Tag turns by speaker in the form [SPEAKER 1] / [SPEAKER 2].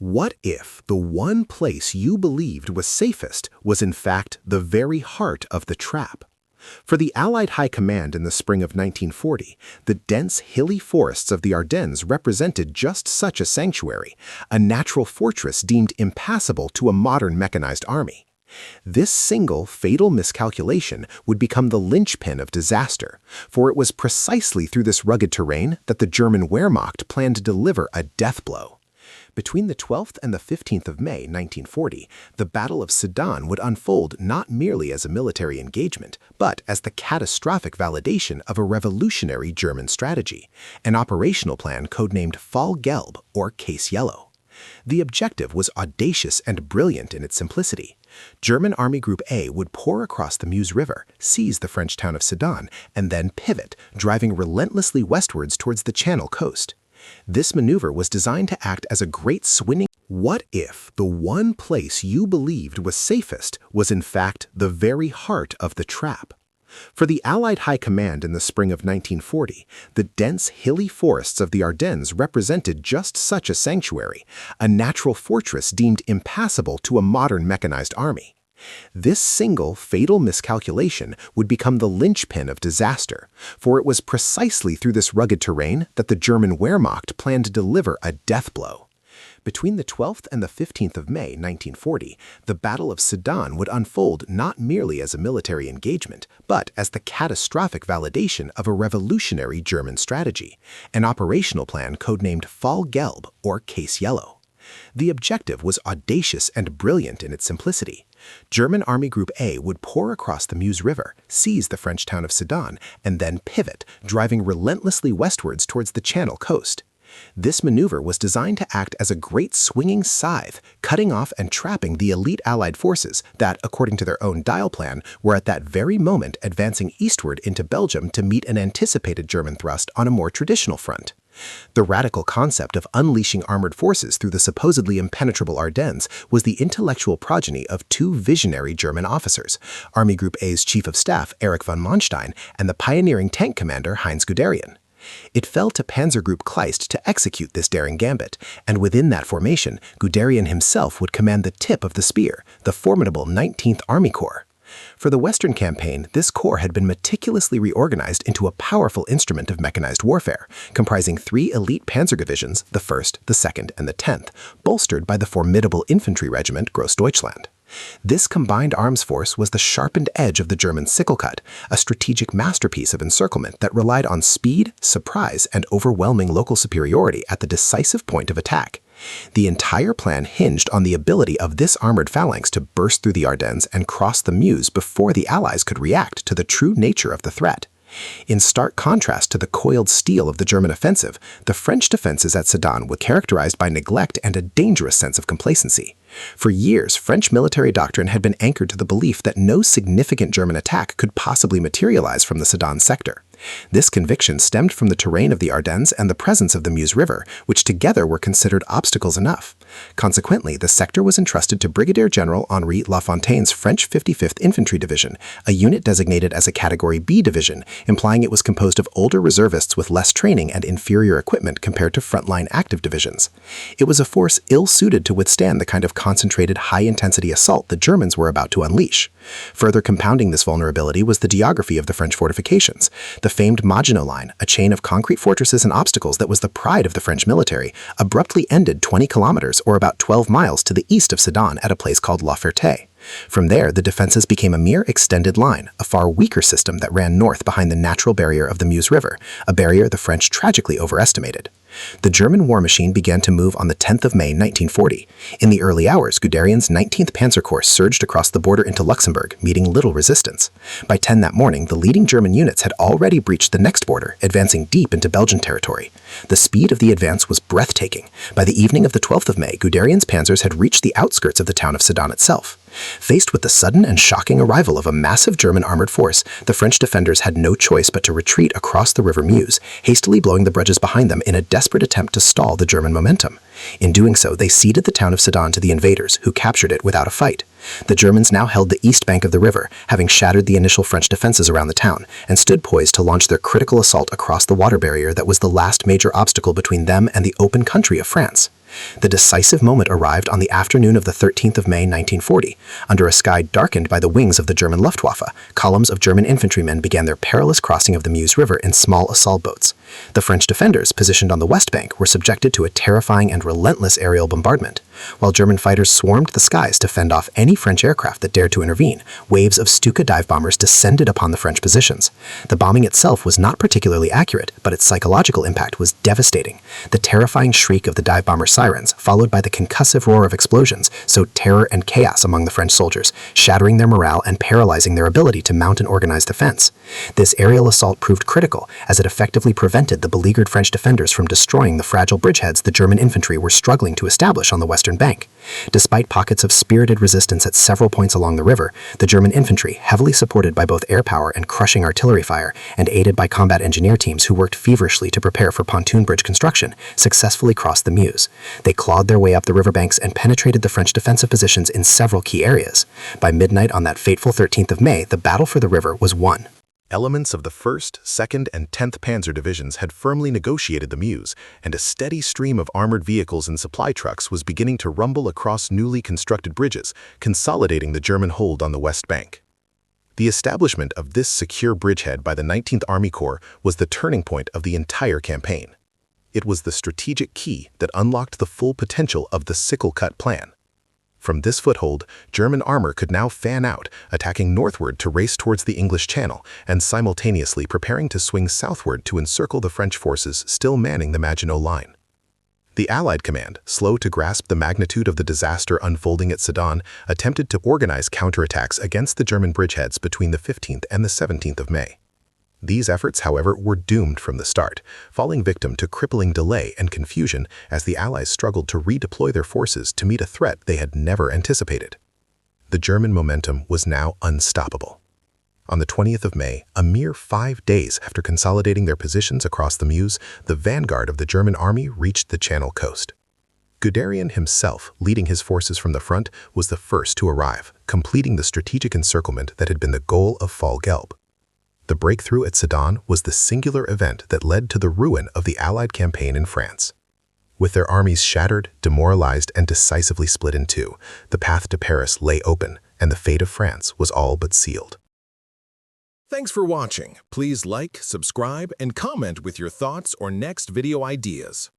[SPEAKER 1] What if the one place you believed was safest was in fact the very heart of the trap? For the Allied High Command in the spring of 1940, the dense, hilly forests of the Ardennes represented just such a sanctuary, a natural fortress deemed impassable to a modern mechanized army. This single, fatal miscalculation would become the linchpin of disaster, for it was precisely through this rugged terrain that the German Wehrmacht planned to deliver a death blow. Between the 12th and the 15th of May 1940, the Battle of Sedan would unfold not merely as a military engagement, but as the catastrophic validation of a revolutionary German strategy, an operational plan codenamed Fall Gelb, or Case Yellow. The objective was audacious and brilliant in its simplicity. German Army Group A would pour across the Meuse River, seize the French town of Sedan, and then pivot, driving relentlessly westwards towards the Channel coast. This maneuver was designed to act as a great swinging. What if the one place you believed was safest was in fact the very heart of the trap? For the Allied High Command in the spring of 1940, the dense, hilly forests of the Ardennes represented just such a sanctuary, a natural fortress deemed impassable to a modern mechanized army. This single, fatal miscalculation would become the linchpin of disaster, for it was precisely through this rugged terrain that the German Wehrmacht planned to deliver a death blow. Between the 12th and the 15th of May 1940, the Battle of Sedan would unfold not merely as a military engagement, but as the catastrophic validation of a revolutionary German strategy, an operational plan codenamed Fall Gelb, or Case Yellow. The objective was audacious and brilliant in its simplicity. German Army Group A would pour across the Meuse River, seize the French town of Sedan, and then pivot, driving relentlessly westwards towards the Channel coast. This maneuver was designed to act as a great swinging scythe, cutting off and trapping the elite Allied forces that, according to their own dial plan, were at that very moment advancing eastward into Belgium to meet an anticipated German thrust on a more traditional front. The radical concept of unleashing armored forces through the supposedly impenetrable Ardennes was the intellectual progeny of two visionary German officers, Army Group A's Chief of Staff Erich von Manstein and the pioneering tank commander Heinz Guderian. It fell to Panzer Group Kleist to execute this daring gambit, and within that formation, Guderian himself would command the tip of the spear, the formidable 19th Army Corps. For the Western Campaign, this corps had been meticulously reorganized into a powerful instrument of mechanized warfare, comprising three elite panzer divisions, the 1st, the 2nd, and the 10th, bolstered by the formidable infantry regiment Grossdeutschland. This combined arms force was the sharpened edge of the German sickle cut, a strategic masterpiece of encirclement that relied on speed, surprise, and overwhelming local superiority at the decisive point of attack. The entire plan hinged on the ability of this armored phalanx to burst through the Ardennes and cross the Meuse before the Allies could react to the true nature of the threat. In stark contrast to the coiled steel of the German offensive, the French defenses at Sedan were characterized by neglect and a dangerous sense of complacency. For years, French military doctrine had been anchored to the belief that no significant German attack could possibly materialize from the Sedan sector. This conviction stemmed from the terrain of the Ardennes and the presence of the Meuse River, which together were considered obstacles enough. Consequently, the sector was entrusted to Brigadier General Henri Lafontaine's French 55th Infantry Division, a unit designated as a Category B division, implying it was composed of older reservists with less training and inferior equipment compared to frontline active divisions. It was a force ill-suited to withstand the kind of concentrated, high-intensity assault the Germans were about to unleash. Further compounding this vulnerability was the geography of the French fortifications. The famed Maginot Line, a chain of concrete fortresses and obstacles that was the pride of the French military, abruptly ended 20 kilometers or about 12 miles to the east of Sedan at a place called La Ferté. From there, the defenses became a mere extended line, a far weaker system that ran north behind the natural barrier of the Meuse River, a barrier the French tragically overestimated. The German war machine began to move on the 10th of May 1940. In the early hours, Guderian's 19th Panzer Corps surged across the border into Luxembourg, meeting little resistance. By 10 that morning, the leading German units had already breached the next border, advancing deep into Belgian territory. The speed of the advance was breathtaking. By the evening of the 12th of May, Guderian's panzers had reached the outskirts of the town of Sedan itself. Faced with the sudden and shocking arrival of a massive German armored force, the French defenders had no choice but to retreat across the River Meuse, hastily blowing the bridges behind them in a desperate attempt to stall the German momentum. In doing so, they ceded the town of Sedan to the invaders, who captured it without a fight. The Germans now held the east bank of the river, having shattered the initial French defenses around the town, and stood poised to launch their critical assault across the water barrier that was the last major obstacle between them and the open country of France. The decisive moment arrived on the afternoon of the 13th of May 1940. Under a sky darkened by the wings of the German Luftwaffe, columns of German infantrymen began their perilous crossing of the Meuse River in small assault boats. The French defenders, positioned on the west bank, were subjected to a terrifying and relentless aerial bombardment. While German fighters swarmed the skies to fend off any French aircraft that dared to intervene, waves of Stuka dive bombers descended upon the French positions. The bombing itself was not particularly accurate, but its psychological impact was devastating. The terrifying shriek of the dive bomber sirens, followed by the concussive roar of explosions, sowed terror and chaos among the French soldiers, shattering their morale and paralyzing their ability to mount an organized defense. This aerial assault proved critical, as it effectively prevented the beleaguered French defenders from destroying the fragile bridgeheads the German infantry were struggling to establish on the western bank. Despite pockets of spirited resistance at several points along the river, the German infantry, heavily supported by both air power and crushing artillery fire, and aided by combat engineer teams who worked feverishly to prepare for pontoon bridge construction, successfully crossed the Meuse. They clawed their way up the riverbanks and penetrated the French defensive positions in several key areas. By midnight on that fateful 13th of May, the battle for the river was won.
[SPEAKER 2] Elements of the 1st, 2nd, and 10th Panzer Divisions had firmly negotiated the Meuse, and a steady stream of armored vehicles and supply trucks was beginning to rumble across newly constructed bridges, consolidating the German hold on the west bank. The establishment of this secure bridgehead by the 19th Army Corps was the turning point of the entire campaign. It was the strategic key that unlocked the full potential of the sickle-cut plan. From this foothold, German armor could now fan out, attacking northward to race towards the English Channel, and simultaneously preparing to swing southward to encircle the French forces still manning the Maginot Line. The Allied command, slow to grasp the magnitude of the disaster unfolding at Sedan, attempted to organize counterattacks against the German bridgeheads between the 15th and the 17th of May. These efforts, however, were doomed from the start, falling victim to crippling delay and confusion as the Allies struggled to redeploy their forces to meet a threat they had never anticipated. The German momentum was now unstoppable. On the 20th of May, a mere 5 days after consolidating their positions across the Meuse, the vanguard of the German army reached the Channel coast. Guderian himself, leading his forces from the front, was the first to arrive, completing the strategic encirclement that had been the goal of Fall Gelb. The breakthrough at Sedan was the singular event that led to the ruin of the Allied campaign in France. With their armies shattered, demoralized, and decisively split in two, the path to Paris lay open, and the fate of France was all but sealed.
[SPEAKER 3] Thanks for watching. Please like, subscribe, and comment with your thoughts or next video ideas.